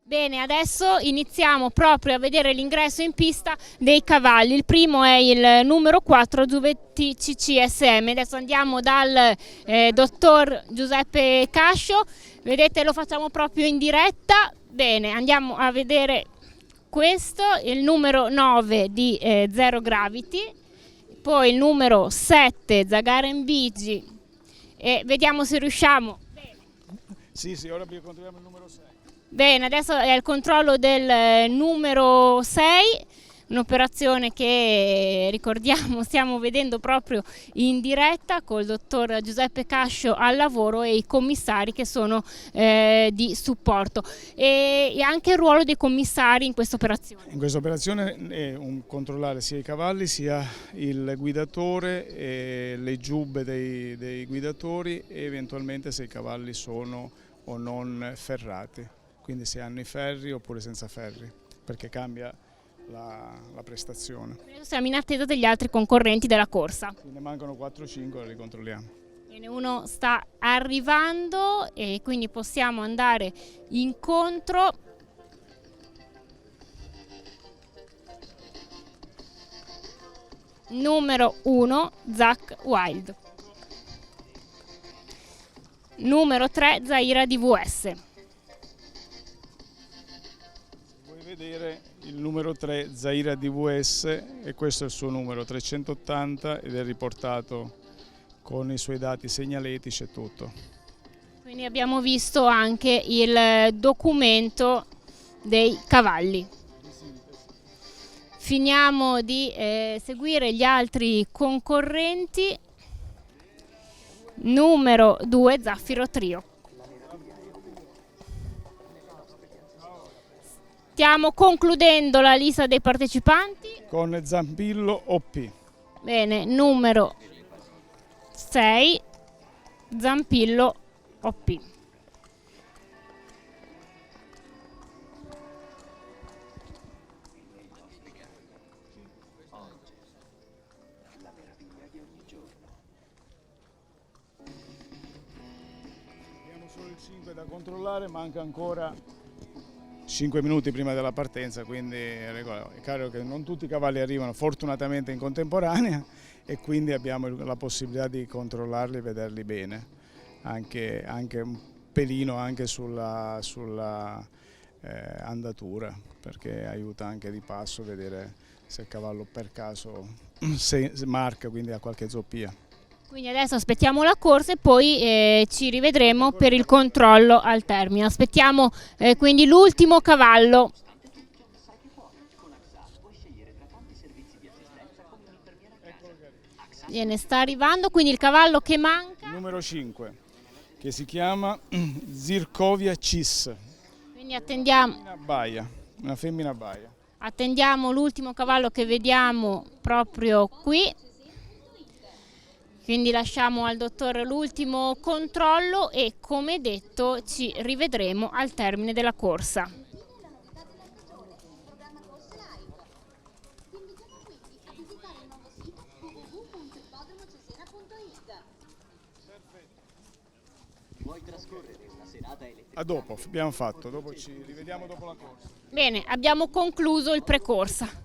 Bene, adesso iniziamo proprio a vedere l'ingresso in pista dei cavalli. Il primo è il numero 4, Duvetti CCSM. Adesso andiamo dal dottor Giuseppe Cascio. Vedete, lo facciamo proprio in diretta. Bene, andiamo a vedere questo, il numero 9 di Zero Gravity, poi il numero 7 Zagaren Bigi, e vediamo se riusciamo. Sì, ora controlliamo il numero 6. Bene, adesso è il controllo del numero 6, un'operazione che ricordiamo stiamo vedendo proprio in diretta col dottor Giuseppe Cascio al lavoro e i commissari che sono di supporto. E anche il ruolo dei commissari in questa operazione. In questa operazione è controllare sia i cavalli sia il guidatore, e le giubbe dei guidatori e eventualmente se i cavalli sono o non ferrati. Quindi se hanno i ferri oppure senza ferri, perché cambia la prestazione. Siamo in attesa degli altri concorrenti della corsa. Ne mancano 4-5, li controlliamo. Bene, uno sta arrivando e quindi possiamo andare incontro. Numero 1, Zach Wild. Numero 3, Zaira DVS. Vedere il numero 3 Zaira DVS, e questo è il suo numero 380 ed è riportato con i suoi dati segnaletici e tutto. Quindi abbiamo visto anche il documento dei cavalli. Finiamo di seguire gli altri concorrenti. Numero 2 Zaffiro Trio. Stiamo concludendo la lista dei partecipanti con Zampillo OP. Bene, numero 6 Zampillo OP. Abbiamo solo il 5 da controllare, manca ancora 5 minuti prima della partenza, quindi è chiaro che non tutti i cavalli arrivano fortunatamente in contemporanea e quindi abbiamo la possibilità di controllarli e vederli bene, anche un pelino anche sulla andatura, perché aiuta anche di passo a vedere se il cavallo per caso se marca, quindi ha qualche zoppia. Quindi adesso aspettiamo la corsa e poi ci rivedremo per il controllo al termine. Aspettiamo quindi l'ultimo cavallo. Bene, sta arrivando, quindi il cavallo che manca. Numero 5, che si chiama Zirkovia Cis. Quindi attendiamo. Una femmina baia. Attendiamo l'ultimo cavallo che vediamo proprio qui. Quindi lasciamo al dottore l'ultimo controllo e, come detto, ci rivedremo al termine della corsa. A dopo, abbiamo fatto, dopo ci rivediamo dopo la corsa. Bene, abbiamo concluso il precorsa.